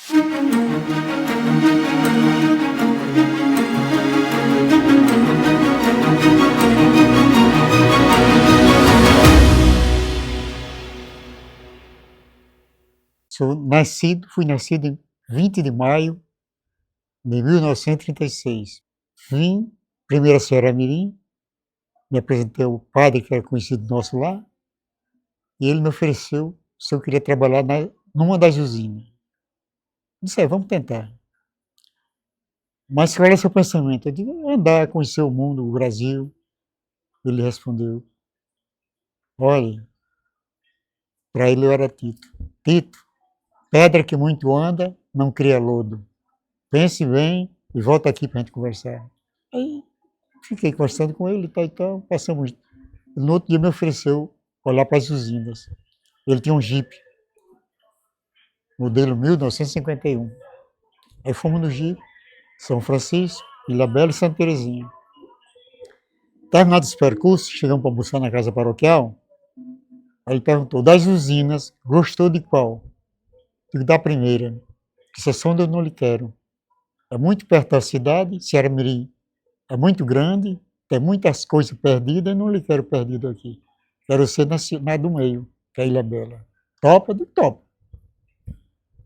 Fui nascido em 20 de maio de 1936. Vim primeiro a Ceará-Mirim, me apresentei ao padre que era conhecido nosso lá, e ele me ofereceu se eu queria trabalhar numa das usinas. Disse, vamos tentar. Mas qual era o seu pensamento? Eu digo, andar, conhecer o mundo, o Brasil. Ele respondeu, olha, para ele eu era Tito. Tito, pedra que muito anda, não cria lodo. Pense bem e volta aqui para a gente conversar. Aí fiquei conversando com ele e tal, passamos. No outro dia me ofereceu olhar para as usinas. Ele tinha um Jeep, modelo 1951. Aí fomos no Jeep, São Francisco, Ilhabela e Santa Terezinha. Terminado esse percurso, chegamos para almoçar na casa paroquial. Aí ele perguntou, das usinas, gostou de qual? Digo, da primeira, que seção eu não lhe quero. É muito perto da cidade, Ceará-Mirim é muito grande, tem muitas coisas perdidas, e não lhe quero perdido aqui. Quero ser na do meio, que é a Ilhabela. Topa do topo.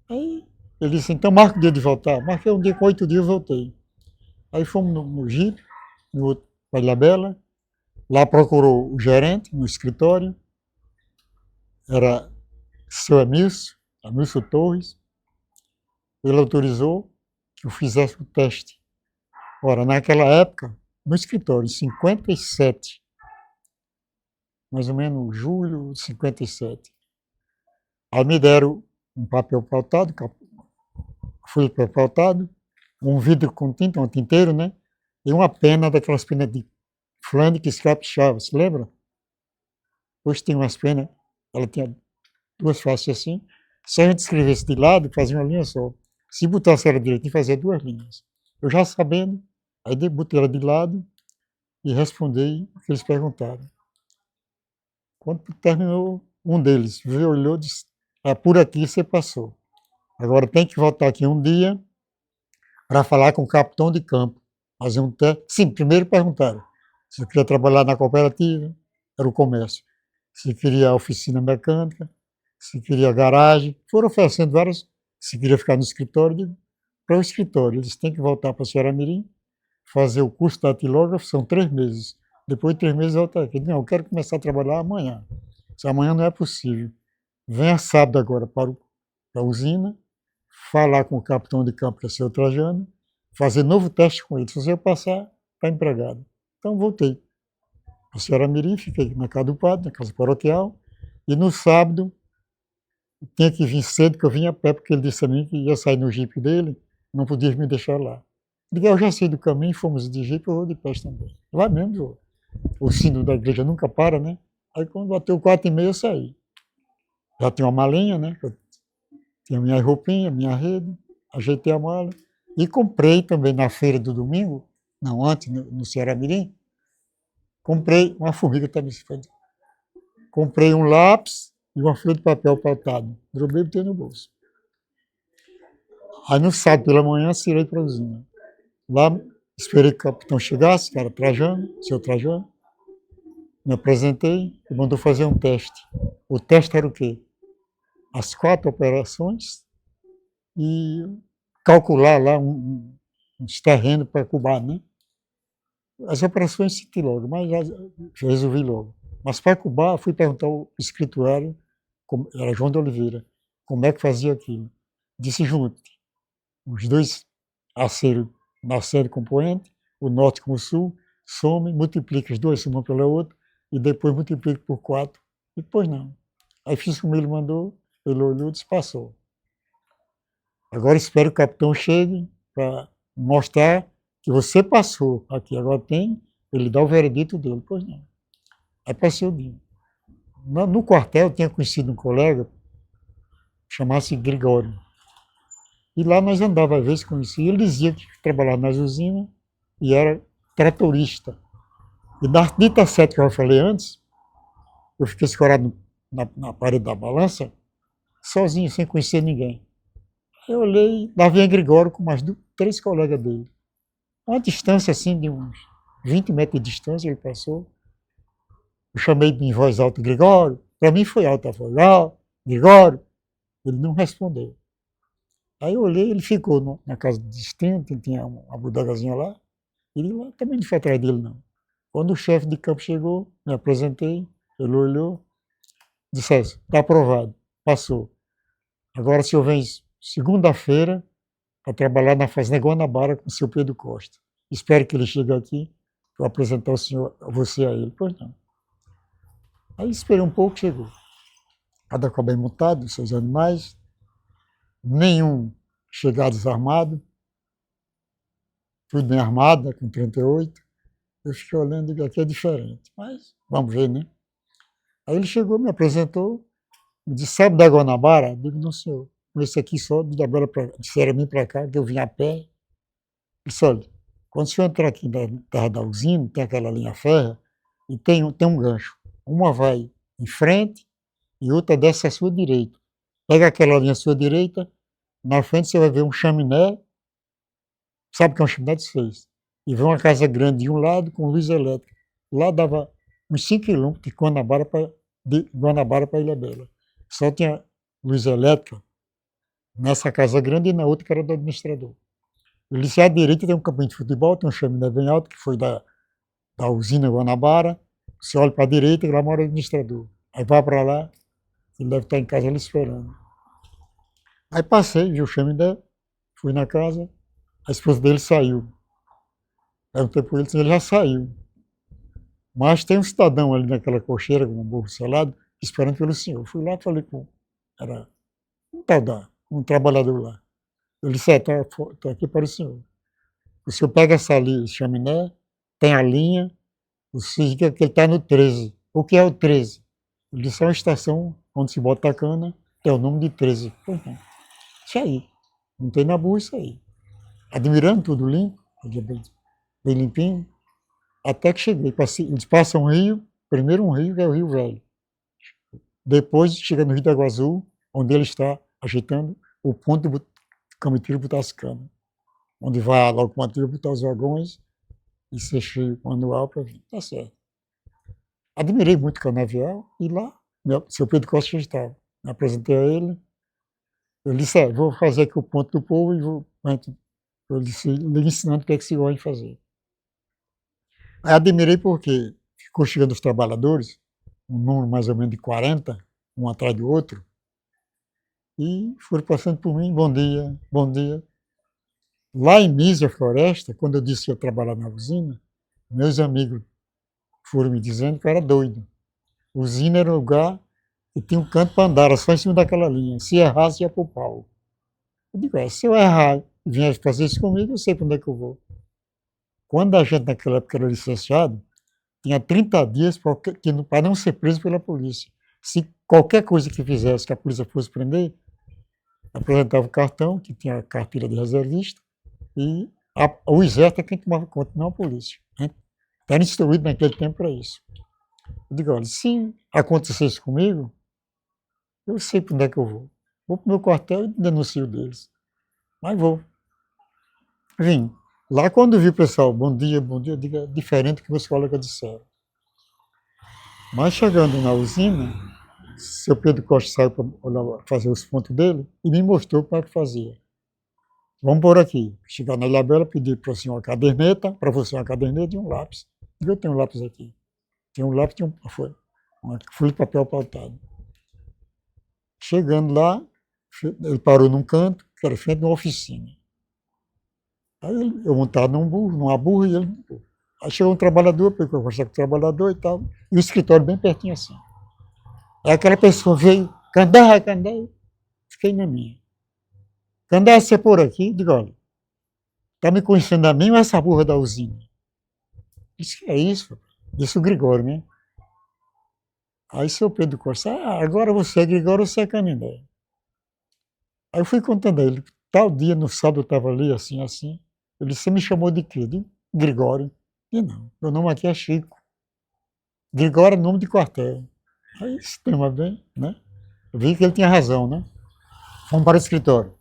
Aí ele disse, então marca o dia de voltar. Marquei um dia com 8 dias, eu voltei. Aí fomos no Jeep, para a Ilhabela. Lá procurou o gerente, no escritório. Era seu Amilson Torres. Ele autorizou que eu fizesse o teste. Ora, naquela época, no escritório, em 57, mais ou menos julho de 57, aí me deram um papel pautado, folha pautado, um vidro com tinta, um tinteiro, né? E uma pena daquelas penas de Flandre que se caprichava, se lembra? Hoje tem umas penas, ela tinha duas faces assim. Se a gente escrevesse de lado, fazia uma linha só. Se botasse ela direitinho, fazia duas linhas. Eu já sabendo, aí botei ela de lado e respondi o que eles perguntaram. Quando terminou, um deles veio, olhou e disse, por aqui você passou. Agora tem que voltar aqui um dia para falar com o capitão de campo. Fazer um teste. Sim, primeiro perguntaram se eu queria trabalhar na cooperativa, era o comércio. Se queria oficina mecânica, se queria garagem. Foram oferecendo várias. Se queria ficar no escritório, para o escritório. Eles têm que voltar para Ceará-Mirim, fazer o curso de datilógrafo, são 3 meses. Depois de 3 meses, volta aqui. Não, eu quero começar a trabalhar amanhã. Se amanhã não é possível. Venha sábado agora para a usina, falar com o capitão de campo, que é o seu Trajano, fazer novo teste com ele. Se você passar, está empregado. Então, voltei para Ceará-Mirim, fiquei na casa do padre, na casa paroquial, e no sábado, tinha que vir cedo, que eu vinha a pé, porque ele disse a mim que ia sair no jipe dele, não podia me deixar lá. Digo, eu já sei do caminho, fomos de jipe, eu vou de pé também. Lá mesmo, o sino da igreja nunca para, né? Aí quando bateu 4h30, eu saí. Já tinha uma malinha, né? Eu tinha minha roupinha, minha rede, ajeitei a mala. E comprei também na feira do domingo, não, antes, no Ceará-Mirim, comprei uma formiga também. Comprei um lápis e uma folha de papel pautado. Dobrei e botei no bolso. Aí no sábado pela manhã, tirei para a usina. Lá, esperei que o capitão chegasse, que era Trajano, seu Trajano. Me apresentei e mandou fazer um teste. O teste era o quê? As 4 operações e calcular lá uns terrenos para cubar, né? As operações senti logo, mas já resolvi logo. Mas para cubar, fui perguntar ao escriturário, era João de Oliveira, como é que fazia aquilo. Disse, junte os dois aceros na série compoente, o norte com o sul, some, multiplica as duas uma pela outra, e depois multiplica por 4, e depois não. Aí fiz como ele mandou, ele olhou e disse, passou. Agora espero que o capitão chegue para mostrar que você passou aqui. Agora ele dá o veredito dele. Pois não. Aí passei o dia. No quartel eu tinha conhecido um colega, chamasse Gregório. E lá nós andávamos, às vezes conhecia, ele dizia que trabalhava nas usinas e era tratorista. E na dita 7 que eu falei antes, eu fiquei escorado na parede da balança, sozinho, sem conhecer ninguém. Eu olhei, lá vinha Gregório com mais 3 colegas dele. Uma distância assim de uns 20 metros de distância, ele passou. Eu chamei em voz alta, Gregório. Para mim foi alta a voz. Gregório. Ele não respondeu. Aí eu olhei, ele ficou na casa distante, tinha uma bodagazinha lá. Ele lá também não foi atrás dele, não. Quando o chefe de campo chegou, me apresentei, ele olhou, disse: está aprovado, passou. Agora o senhor vem segunda-feira para trabalhar na Fazenda Guanabara com o seu Pedro Costa. Espero que ele chegue aqui para apresentar o senhor, você a ele. Pois não. Aí esperei um pouco, chegou. Cada qual bem montado, seus animais, nenhum chegado desarmado, tudo bem armado, com 38. Eu fiquei olhando que aqui é diferente, mas vamos ver, né? Aí ele chegou, me apresentou, me disse: sabe da Guanabara? Eu digo: não, senhor. Esse aqui só de Dabela disseram a mim para cá, que eu vim a pé. Ele disse: olha, quando o senhor entrar aqui na terra da usina, tem aquela linha ferra, e tem um gancho. Uma vai em frente e outra desce à sua direita. Pega aquela linha à sua direita, na frente você vai ver um chaminé, sabe o que é um chaminé de 6, e vê uma casa grande de um lado com luz elétrica. Lá dava uns 5 quilômetros de Guanabara para Ilhabela. Só tinha luz elétrica nessa casa grande e na outra que era do administrador. Ele disse: à direita tem um campinho de futebol, tem um chaminé bem alto, que foi da usina Guanabara. Você olha para a direita e lá mora o administrador. Aí vai para lá, ele deve estar em casa ali esperando. Aí passei, vi o chaminé, fui na casa, a esposa dele saiu. Perguntei por ele já saiu. Mas tem um cidadão ali naquela cocheira com um burro selado, esperando pelo senhor. Fui lá e falei com era um trabalhador lá. Ele disse: estou aqui para o senhor. O senhor pega essa chaminé, tem a linha, você diga que ele está no 13. O que é o 13? Ele disse: é uma estação onde se bota a cana, tem o nome de 13. Pois não. Isso aí. Não tem na burra isso aí. Admirando tudo limpo, bem limpinho, até que cheguei. Eles passam um rio, primeiro um rio, que é o Rio Velho. Depois chega no Rio da Água Azul, onde ele está ajeitando o ponto do Camiteiro botar as canas. Onde vai a locomotiva botar os vagões e ser cheio manual para vir. Tá certo. Admirei muito o canavial e lá, seu Pedro Costa já estava. Me apresentei a ele. Eu disse: vou fazer aqui o ponto do povo e vou. Eu disse, lhe ensinando o que é que se gosta de fazer. Aí admirei porque ficou chegando os trabalhadores, um número mais ou menos de 40, um atrás do outro, e foram passando por mim: bom dia, bom dia. Lá em Mísia Floresta, quando eu disse que ia trabalhar na usina, meus amigos foram me dizendo que eu era doido. A usina era um lugar que tinha um canto para andar, era só em cima daquela linha. Se errasse, ia para o pau. Eu digo: se eu errar e vier fazer isso comigo, eu sei para onde é que eu vou. Quando a gente naquela época era licenciado, tinha 30 dias para não ser preso pela polícia. Se qualquer coisa que fizesse que a polícia fosse prender, apresentava o cartão, que tinha a carteira de reservista, e o exército é quem tomava conta, não a polícia. Era instruído naquele tempo para isso. Eu digo: olha, se acontecer isso comigo, eu sei para onde é que eu vou. Vou para o meu quartel e denuncio deles. Mas vou. Vim. Lá quando vi o pessoal: bom dia, eu digo: é diferente do que meus colegas disseram. Mas chegando na usina, seu Pedro Costa saiu para fazer os pontos dele e me mostrou como é que fazia. Vamos por aqui. Chegar na Ilhabela, pedir para o senhor uma caderneta, para você uma caderneta e um lápis. Eu tenho um lápis aqui. Tem um lápis e uma folha de papel pautado. Chegando lá, ele parou num canto, que era frente de uma oficina. Aí eu montado numa burra e ele num burro. Aí chegou um trabalhador, porque eu conversava com o trabalhador e tal, e o escritório bem pertinho assim. Aí aquela pessoa veio: Candé, fiquei na minha. Candé, você é por aqui? Digo: olha, está me conhecendo a mim ou essa burra da usina? Disse: que é isso? Disse o Gregório, né? Aí seu Pedro Costa: agora você é Gregório, você é Canindé. Aí eu fui contando a ele: tal dia, no sábado, eu estava ali, assim. Ele disse: você me chamou de quê? De Gregório. E não, meu nome aqui é Chico. Gregório é nome de quartel. Aí esse tema bem, né? Eu vi que ele tinha razão, né? Fomos para o escritório.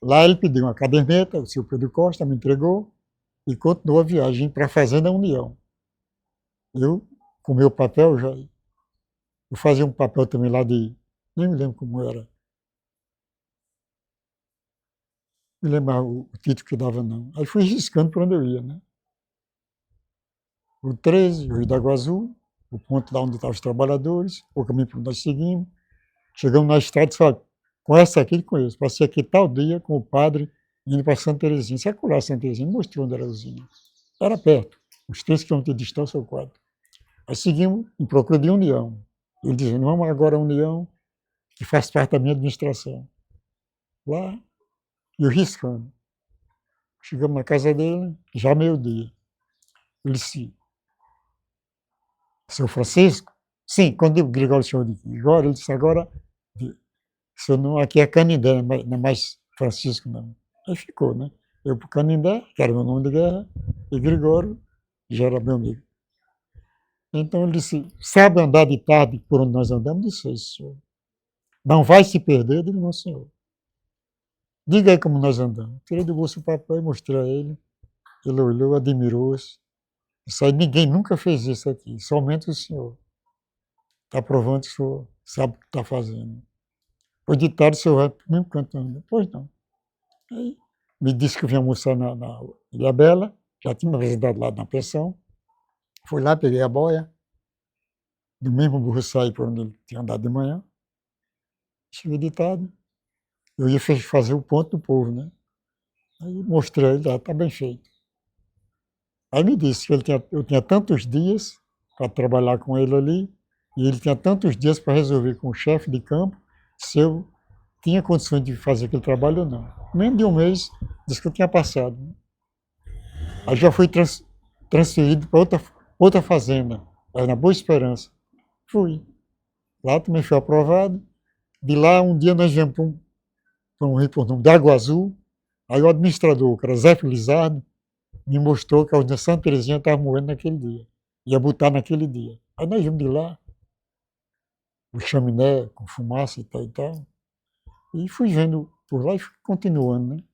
Lá ele pediu uma caderneta, o seu Pedro Costa me entregou e continuou a viagem para a Fazenda União. Eu, com meu papel, eu fazia um papel também lá de, nem me lembro como era, não me lembro o título que dava não. Aí fui riscando para onde eu ia, né? O 13, o Rio da Azul, o ponto lá onde estavam os trabalhadores, o caminho para onde nós seguimos. Chegamos na estrada e disse, olha, com essa aqui conheço, passei aqui tal dia com o padre indo para Santa Terezinha. Você é colar Santa Terezinha? Mostrou onde era a usina. Era perto, uns 3 quilômetros de distância ou 4. Aí seguimos em procura de União. Ele dizendo, vamos agora a União, que faz parte da minha administração. Lá, e eu riscando. Chegamos na casa dele, já meio-dia. Ele disse, seu Francisco? Sim, quando o Gregório chamou de Gregório, ele disse, agora, não, aqui é Canindé, não é mais Francisco, não. Aí ficou, né? Eu para Canindé, que era meu nome de guerra, e Gregório já era meu amigo. Então ele disse, sabe andar de tarde por onde nós andamos? Eu disse, senhor. Não vai se perder? Eu digo, não, senhor. Diga aí como nós andamos. Tirei do bolso o papel e mostrei a ele. Ele olhou, admirou-se. Disse, ninguém nunca fez isso aqui, somente o senhor. Está provando que o senhor sabe o que está fazendo. Foi de tarde, o senhor vai para o mesmo canto ainda. Pois não. Aí me disse que eu vinha almoçar na Ilha Bela, já tinha visitado lá na pensão. Fui lá, peguei a boia, do mesmo burro saí por onde ele tinha andado de manhã. Cheguei de tarde. Eu ia fazer o ponto do povo, né? Aí mostrei a ele, está bem feito. Aí me disse que eu tinha tantos dias para trabalhar com ele ali, e ele tinha tantos dias para resolver com o chefe de campo se eu tinha condições de fazer aquele trabalho ou não. Menos de um mês, disse que eu tinha passado. Né? Aí já fui transferido para outra fazenda, aí na Boa Esperança. Fui. Lá também fui aprovado. De lá, um dia nós viemos para um rio por nome de Água Azul. Aí o administrador, que era Zé Felizardo, me mostrou que a usina Santa Terezinha estava morrendo naquele dia. Ia botar naquele dia. Aí nós viemos de lá, o chaminé com fumaça e tal e tal. E fui vendo por lá e fui continuando, né?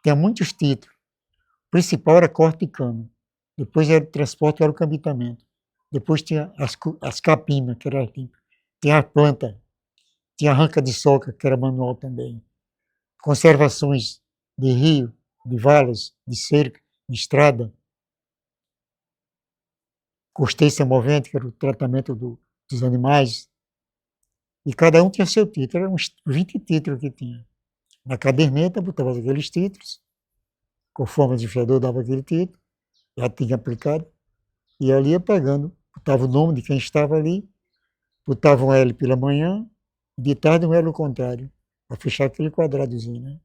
Tinha muitos títulos. O principal era corte de cana. Depois era o transporte, era o cabitamento. Depois tinha as capinas, que era assim. Tinha a planta. Tinha a arranca de soca, que era manual também. Conservações de rio, de valas, de cerca, de estrada. Costeira movente, que era o tratamento dos animais. E cada um tinha seu título. Eram uns 20 títulos que tinha. Na caderneta, botava aqueles títulos. Conforme o desafiador dava aquele título, já tinha aplicado. E ali ia pegando. Botava o nome de quem estava ali. Botava um L pela manhã. De tarde um L ao contrário. Para fechar aquele quadradozinho, né?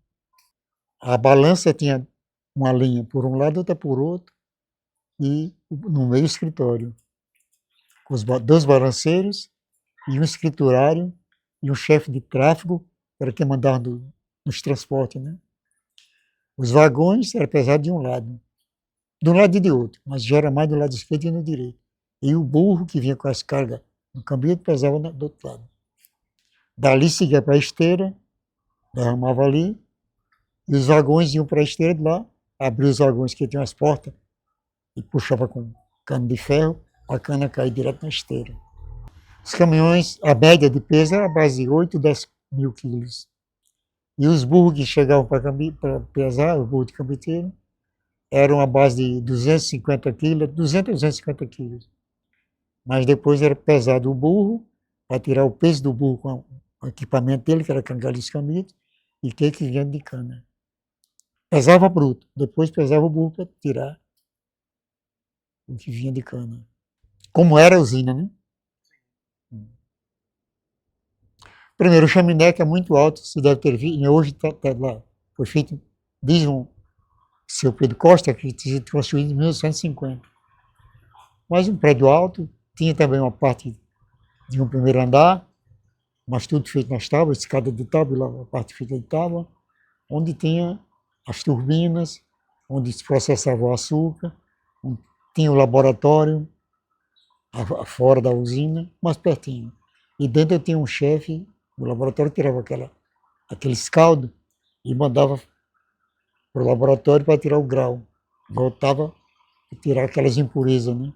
A balança tinha uma linha por um lado, outra por outro, e no meio o escritório, com os 2 balanceiros e um escriturário e um chefe de tráfego, que era quem mandava nos transportes. Né? Os vagões eram pesados de um lado e de outro, mas já era mais do lado esquerdo e no direito. E o burro que vinha com as cargas no caminho pesava do outro lado. Dali seguia para a esteira, derramava ali, e os vagões iam para a esteira de lá, abria os vagões que tinham as portas, e puxava com cano de ferro, a cana caía direto na esteira. Os caminhões, a média de peso era a base de 8, 10 mil quilos. E os burros que chegavam para pesar, o burro de cambiteiro, eram a base de 250 quilos, 200 a 250 quilos. Mas depois era pesado o burro, para tirar o peso do burro com o equipamento dele, que era cangalho de cambitos, e que vinha de cana. Pesava bruto, depois pesava o burro para tirar o que vinha de cana. Como era a usina, né? Primeiro, o chaminé, que é muito alto, você deve ter visto, e hoje está lá. Foi feito, diz um seu Pedro Costa, que tinha sido construído em 1950. Mas um prédio alto, tinha também uma parte de um primeiro andar, mas tudo feito nas tábuas, escada de tábua, a parte feita de tábua, onde tinha as turbinas, onde se processava o açúcar, onde tinha o laboratório, fora da usina, mais pertinho. E dentro tinha um chefe do laboratório que tirava aqueles caldos e mandava para o laboratório para tirar o grau. Voltava a tirar aquelas impurezas, né?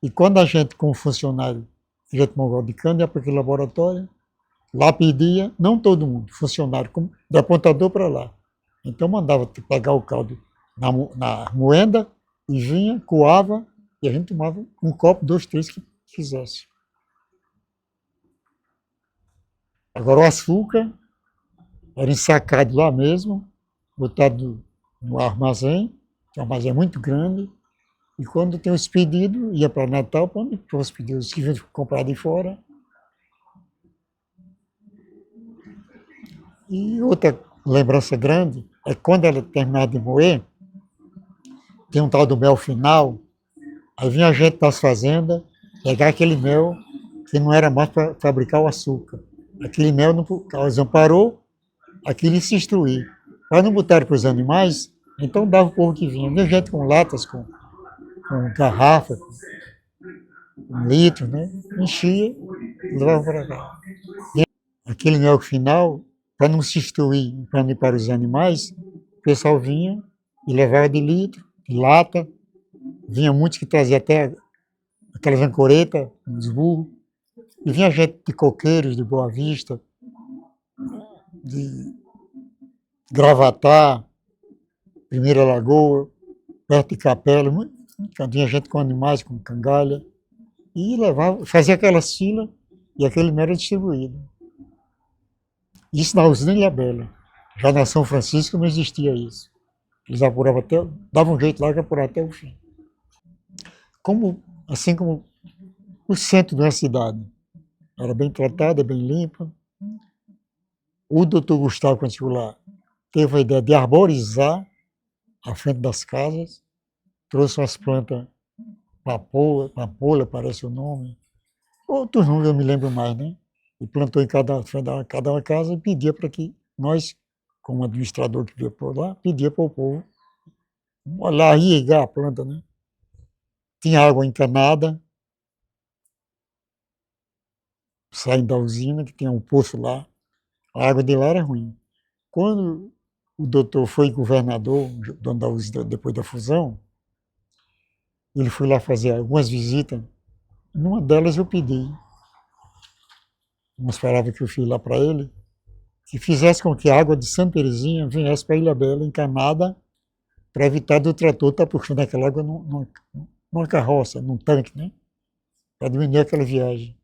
E quando a gente, como funcionário, a gente tomava de cana, ia para aquele laboratório, lá pedia, não todo mundo, funcionário, do apontador para lá. Então mandava pegar o caldo na moenda e vinha, coava, e a gente tomava um copo, dois, três que quisesse. Agora o açúcar era ensacado lá mesmo, botado no armazém, que é um armazém muito grande, e quando tem os pedidos, ia para Natal, quando os pedidos que vinham comprar de fora. E outra lembrança grande é quando ela terminava de moer, tem um tal do mel final, aí vinha a gente das fazendas pegar aquele mel que não era mais para fabricar o açúcar. Aquele mel, a razão parou, aquilo se instruir. Para não botar para os animais, então dava o povo que vinha. Vinha gente com latas, com garrafa, com litros, né? Enchia e levava para cá. E aquele mel final, para não se instruir, para não ir para os animais, o pessoal vinha e levava de litro, de lata. Vinha muitos que traziam até aquelas ancoretas, uns burros. E vinha gente de Coqueiros, de Boa Vista, de Gravatá, Primeira Lagoa, perto de Capela, vinha gente com animais, com cangalha, e levava, fazia aquela fila e aquele mel era distribuído. Isso na usina Ilhabela. Já na São Francisco não existia isso. Eles apuravam até, davam um jeito lá de apurar até o fim. Assim como o centro da cidade era bem tratada, bem limpa, o doutor Gustavo, quando chegou lá, teve a ideia de arborizar a frente das casas, trouxe umas plantas, papoula, parece o nome, outros nomes eu não me lembro mais, né? E plantou em cada uma casa e pedia para que nós, como administrador que veio por lá, pedia para o povo olhar, irrigar a planta, né? Tinha água encanada, saindo da usina, que tinha um poço lá, a água de lá era ruim. Quando o doutor foi governador, dono da usina, depois da fusão, ele foi lá fazer algumas visitas. Numa delas eu pedi, umas palavras que eu fiz lá para ele, que fizesse com que a água de Santa Terezinha viesse para Ilhabela encanada, para evitar do trator estar puxando aquela água numa carroça, num tanque, né? Para diminuir aquela viagem.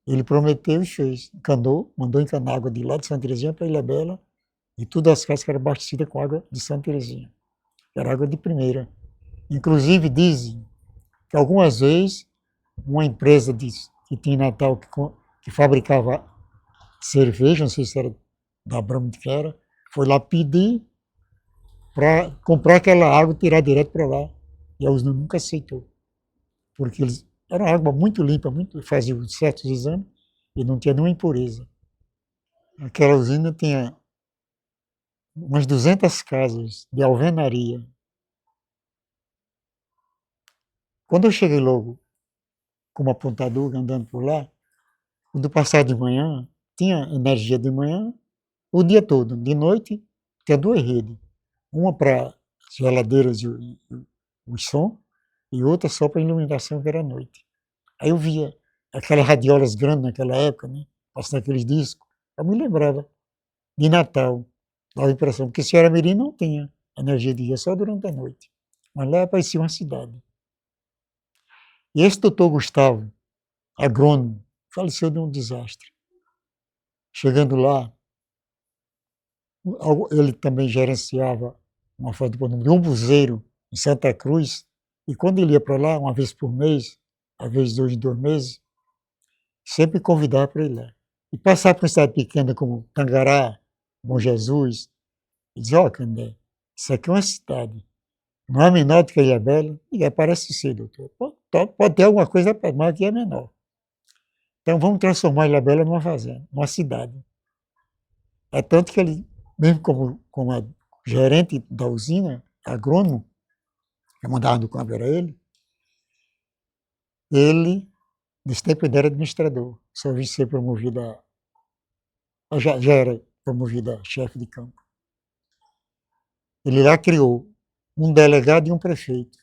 Ele prometeu e fez. Encanou, mandou encanar água de lá de Santa Terezinha para Ilhabela, e todas as casas eram abastecidas com água de Santa Terezinha. Era água de primeira. Inclusive, dizem que algumas vezes uma empresa que tinha em Natal que fabricava cerveja, não sei se era da Brahma que era, foi lá pedir para comprar aquela água e tirar direto para lá. E a usina nunca aceitou. Porque eles era uma água muito limpa, faziam certos exames e não tinha nenhuma impureza. Aquela usina tinha umas 200 casas de alvenaria. Quando eu cheguei logo como apontador andando por lá, quando passava de manhã, tinha energia de manhã o dia todo. De noite, tinha duas redes. Uma para geladeiras e o som, e outra só para iluminação, que era à noite. Aí eu via aquelas radiolas grandes naquela época, né? Passando aqueles discos. Eu me lembrava de Natal. Dava a impressão, porque Ceará Mirim não tinha energia de dia, só durante a noite. Mas lá parecia uma cidade. E esse doutor Gustavo, agrônomo, faleceu de um desastre. Chegando lá, ele também gerenciava uma fábrica de um buzeiro em Santa Cruz, e quando ele ia para lá, uma vez por mês, às vezes 2 em 2 meses, sempre convidava para ir lá. E passar por uma cidade pequena como Tangará, Bom Jesus, e dizia, ó, Candé, isso aqui é uma cidade, não é menor do que Ilhabela, e parece ser, doutor. Pode ter alguma coisa, mas aqui é menor. Então vamos transformar Ilhabela numa fazenda, numa cidade. É tanto que ele, mesmo como a gerente da usina, agrônomo, que mandava no campo era ele, nesse tempo ele era administrador, só vi ser promovido já era promovido a chefe de campo. Ele lá criou um delegado e um prefeito.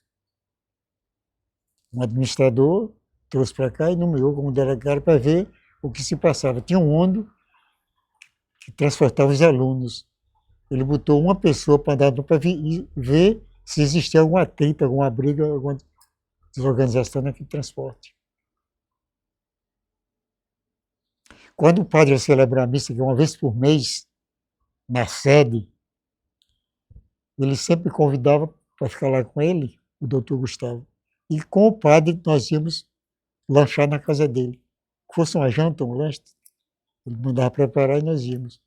Um administrador trouxe para cá e nomeou como delegado para ver o que se passava. Tinha um ônibus que transportava os alunos. Ele botou uma pessoa para andar para ver se existia algum atrito, alguma briga, alguma desorganização naquele transporte. Quando o padre ia celebrar a missa, que é uma vez por mês, na sede, ele sempre convidava para ficar lá com ele, o doutor Gustavo. E com o padre nós íamos lanchar na casa dele. Que fosse uma janta, um lanche, ele mandava preparar e nós íamos.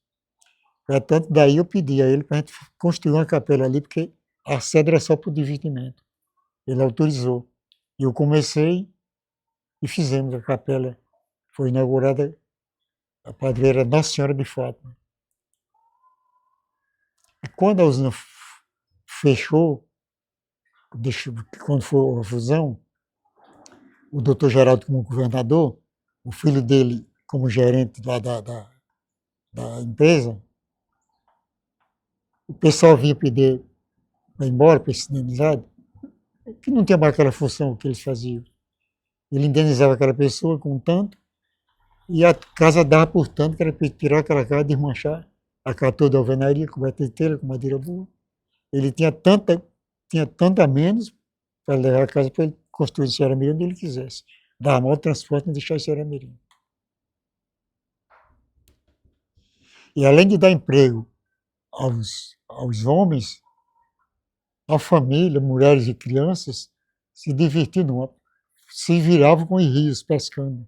Portanto, daí eu pedi a ele para a gente construir uma capela ali, porque a sede era só para o dividimento. Ele autorizou. E eu comecei e fizemos a capela. Foi inaugurada, a padroeira Nossa Senhora de Fátima. E quando a usina fechou, quando foi a fusão, o doutor Geraldo como governador, o filho dele como gerente lá da empresa, o pessoal vinha pedir para ir embora, para ser indenizado, que não tinha mais aquela função que eles faziam. Ele indenizava aquela pessoa com tanto, e a casa dava por tanto, que era para tirar aquela casa, desmanchar a casa toda a alvenaria, coberta de telha, com madeira boa. Ele tinha tanto a menos para levar a casa para ele construir em Ceará-Mirim onde ele quisesse. Dava mal transporte e deixar em Ceará-Mirim. E além de dar emprego aos homens, a família, mulheres e crianças, se divertiam, se viravam com os rios pescando,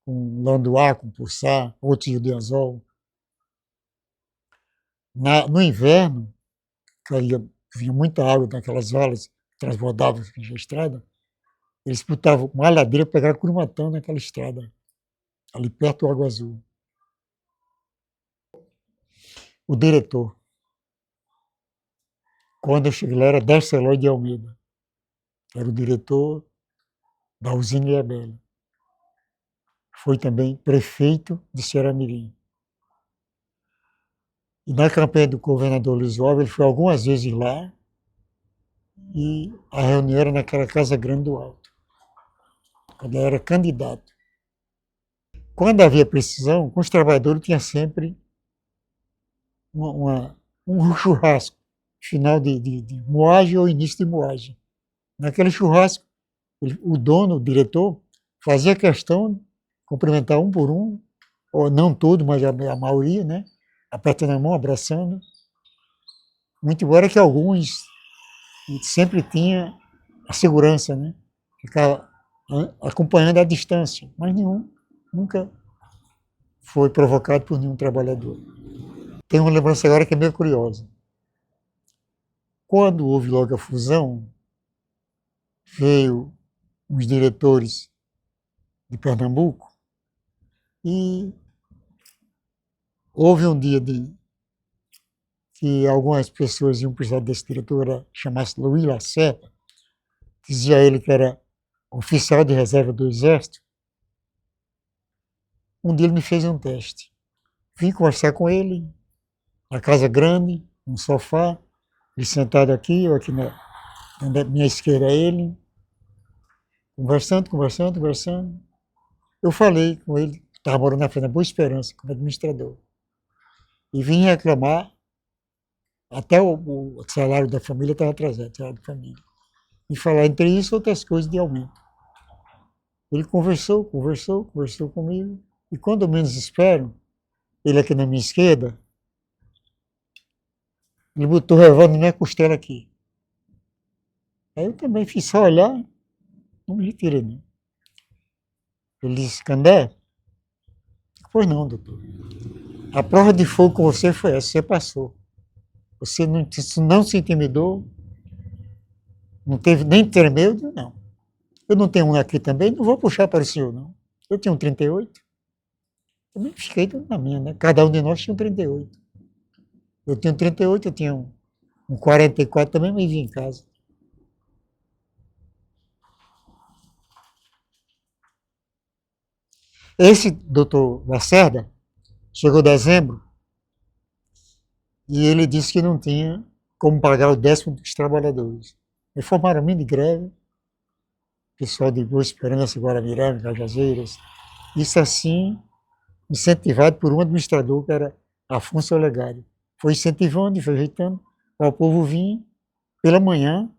com landuá, com puçá, outros de anzol. No inverno, vinha muita água naquelas valas, transbordavam a estrada, eles botavam uma ladeira para pegar curumatã naquela estrada, ali perto do Água Azul. O diretor, quando eu cheguei lá, era Décio Eloy de Almeida, era o diretor da usina Ilhabela. Foi também prefeito de Ceará-Mirim. E na campanha do governador Luiz Alves, ele foi algumas vezes lá, e a reunião era naquela Casa Grande do Alto, quando ele era candidato. Quando havia precisão, com os trabalhadores tinha sempre um churrasco, final de moagem ou início de moagem. Naquele churrasco, o dono, o diretor, fazia questão de cumprimentar um por um, ou não todo, mas a maioria, né? Apertando a mão, abraçando. Muito embora que alguns sempre tinha a segurança, né? Ficava acompanhando à distância, mas nunca foi provocado por nenhum trabalhador. Tem uma lembrança agora que é meio curiosa. Quando houve logo a fusão, veio os diretores de Pernambuco e houve um dia que algumas pessoas iam precisar desse diretor, chamasse Luiz Lacerda, dizia ele que era oficial de reserva do Exército. Um dia ele me fez um teste. Vim conversar com ele, na casa grande, um sofá, ele sentado aqui, eu aqui na minha esquerda ele, conversando. Eu falei com ele, estava morando na frente da Boa Esperança, como administrador, e vim reclamar, até o salário da família estava atrasado, salário da família, e falar entre isso outras coisas de aumento. Ele conversou comigo, e quando eu menos espero, ele aqui na minha esquerda, ele botou o revólver na minha costela aqui. Aí eu também fiz só olhar, não me retirei, não. Ele disse, Candé? Pois não, doutor. A prova de fogo com você foi essa, você passou. Você não se intimidou, não teve nem tremeu, não. Eu não tenho um aqui também, não vou puxar para o senhor, não. Eu tinha um 38. Eu nem fiquei na minha, né? Cada um de nós tinha um 38. Eu tinha um 38, eu tinha um 44 também, mas vim em casa. Esse doutor Lacerda chegou em dezembro e ele disse que não tinha como pagar o 10º dos trabalhadores. E formaram a mini greve, pessoal de Boa Esperança, Guaramiranga, Cajazeiras. Isso assim, incentivado por um administrador que era Afonso Olegário. Foi incentivando e foi ajeitando para o povo vir pela manhã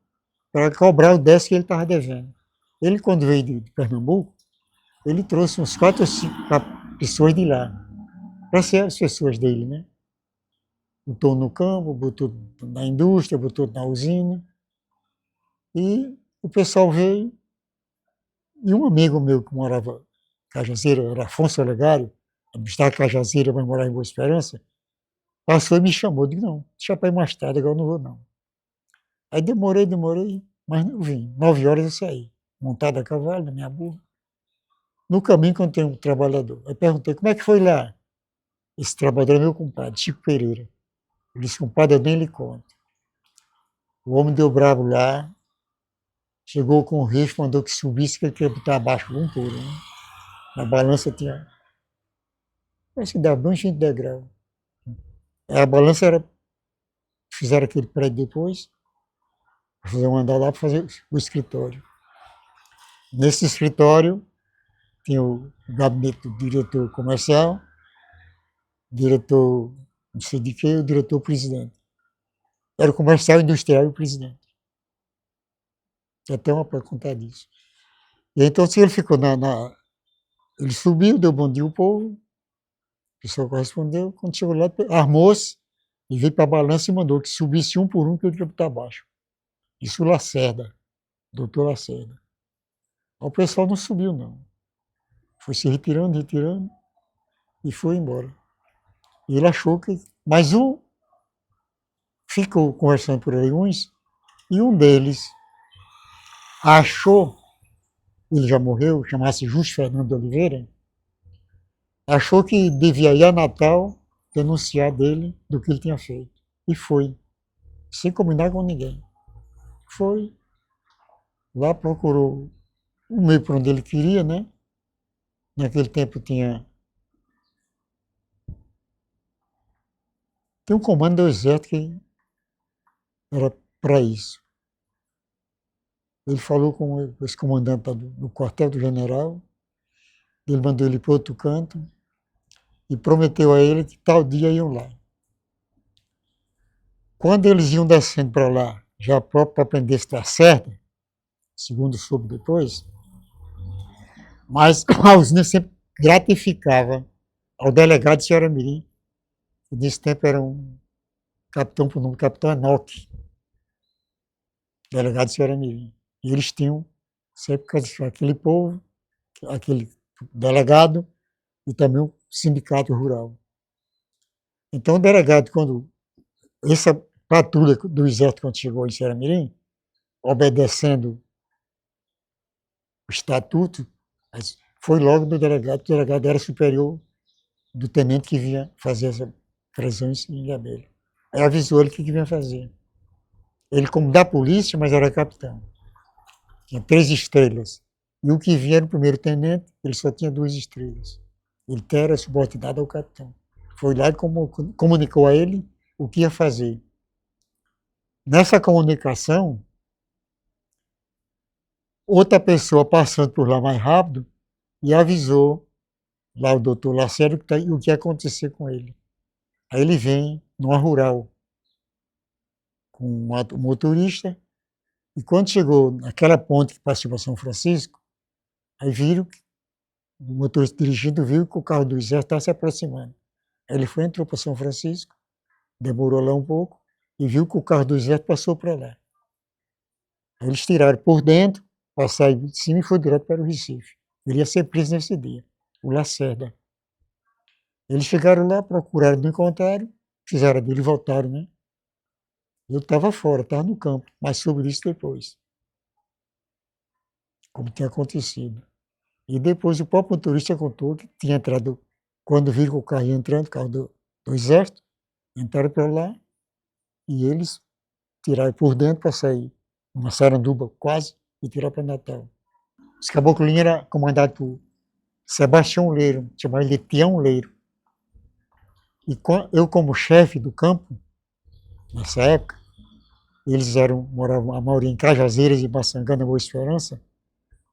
para cobrar o 10 que ele estava devendo. Ele, quando veio de Pernambuco, ele trouxe uns 4 ou 5 pessoas de lá, para ser as pessoas dele, né? Botou no campo, botou na indústria, botou na usina. E o pessoal veio, e um amigo meu que morava em Cajazeira, era Afonso Olegário, está em Cajazeira, vai morar em Boa Esperança, passou e me chamou. Eu digo, não, deixa para ir mais tarde, agora eu não vou não. Aí demorei, mas não vim. 9 horas eu saí, montado a cavalo, na minha burra. No caminho encontrei um trabalhador. Aí perguntei, como é que foi lá? Esse trabalhador é meu compadre, Chico Pereira. Ele disse, compadre, eu nem lhe conto. O homem deu bravo lá, chegou com o risco, mandou que subisse, que ele queria botar abaixo um por um. Na balança tinha, parece que dava uns 20 degraus. A balança era, fizeram aquele prédio depois, fazer um andar lá para fazer o escritório. Nesse escritório tinha o gabinete do diretor comercial, diretor não sei de que, o diretor-presidente. Era o comercial, industrial e o presidente. Tem até uma para contar disso. E então, se ele ficou ele subiu, deu bom dia ao povo, o pessoal correspondeu, quando chegou lá, armou-se e veio para a balança e mandou que subisse um por um que ele ia botar abaixo. Isso Lacerda, doutor Lacerda. O pessoal não subiu, não. Foi se retirando, e foi embora. E ele achou que... Mas um ficou conversando por aí uns, e um deles achou, ele já morreu, chamasse Justo Fernando de Oliveira, achou que devia ir a Natal denunciar dele do que ele tinha feito. E foi, sem combinar com ninguém. Foi, lá procurou o meio para onde ele queria, né? Naquele tempo tinha um comando do exército que era para isso. Ele falou com esse comandante do quartel do general, ele mandou ele para outro canto e prometeu a ele que tal dia iam lá. Quando eles iam descendo para lá, já próprio para aprender se está certo, segundo soube depois, mas a usina sempre gratificava ao delegado de Ceará-Mirim, que nesse tempo era um capitão por nome Capitão Enoque, delegado de Ceará-Mirim. E eles tinham sempre aquele povo, aquele delegado e também o sindicato rural. Então o delegado, quando essa patrulha do exército, quando chegou em Ceará-Mirim, obedecendo o estatuto, foi logo do delegado, o delegado era superior do tenente que vinha fazer essa prisão em Ilhabela. Aí avisou ele o que vinha fazer. Ele, como da polícia, mas era capitão. Tinha 3 estrelas. E o que vinha era o primeiro tenente, ele só tinha 2 estrelas. Ele era subordinado ao capitão. Foi lá e comunicou a ele o que ia fazer. Nessa comunicação, outra pessoa passando por lá mais rápido e avisou lá o doutor Lacerda o que ia acontecer com ele. Aí ele vem numa rural com um motorista e quando chegou naquela ponte que passou para São Francisco, aí viram que o motorista dirigindo viu que o carro do exército estava se aproximando. Aí ele foi, entrou para São Francisco, demorou lá um pouco e viu que o carro do exército passou para lá. Aí eles tiraram por dentro, passaram de cima e foi direto para o Recife. Ele ia ser preso nesse dia, o Lacerda. Eles chegaram lá, procuraram, não encontraram, fizeram dele e voltaram, né? Eu estava fora, estava no campo, mas soube disso depois, como tinha acontecido. E depois o próprio motorista contou que tinha entrado, quando viram que o carro ia entrando, o carro do exército, entraram para lá e eles tiraram por dentro para sair, uma saranduba quase, e tiraram para Natal. Esse caboclinho era comandado por Sebastião Leiro, chamava ele de Tião Leiro. E eu, como chefe do campo, nessa época, Eles moravam a maioria em Cajazeiras e Baçangana, Boa Esperança.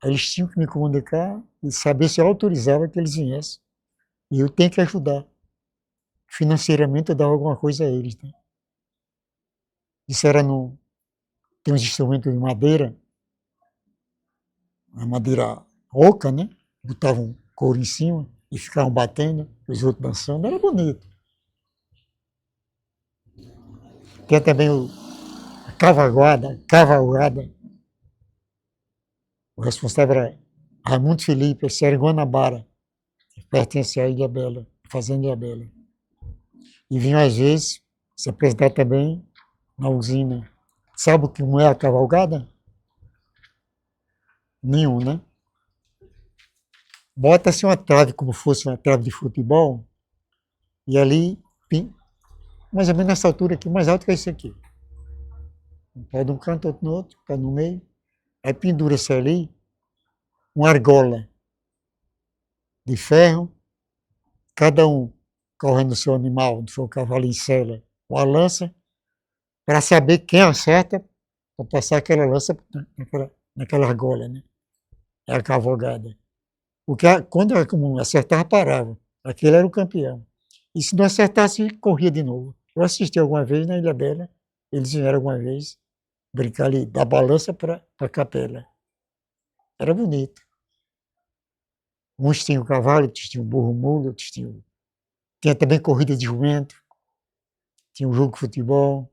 Eles tinham que me comunicar e saber se eu autorizava que eles viessem. E eu tenho que ajudar. Financeiramente eu dava alguma coisa a eles. Né? Isso era no. Tem uns instrumentos de madeira, a madeira oca, né? Botavam couro em cima e ficavam batendo, os outros dançando, era bonito. Tem também a cavalgada. O responsável era Raimundo Felipe, esse era em Guanabara, que pertence à Ilha Bela, Fazenda Ilha Bela. E vinham às vezes se apresentar também na usina. Sabe o que não é a cavalgada? Nenhum, né? Bota-se uma trave, como fosse uma trave de futebol, e ali, mais ou menos nessa altura aqui, mais alto que esse aqui. Um pé de um canto, outro no outro, pé no meio. Aí pendura-se ali uma argola de ferro, cada um correndo o seu animal, do seu cavalo em sela, com a lança, para saber quem acerta, para passar aquela lança naquela argola, né? É a cavalgada. Quando era comum, acertava, parava. Aquele era o campeão. E se não acertasse, corria de novo. Eu assisti alguma vez na Ilha Bela, eles vieram alguma vez brincar ali da balança para a capela. Era bonito. Uns tinham cavalo, outros tinham burro mulo, outros tinham. Tinha também corrida de jumento, tinha um jogo de futebol.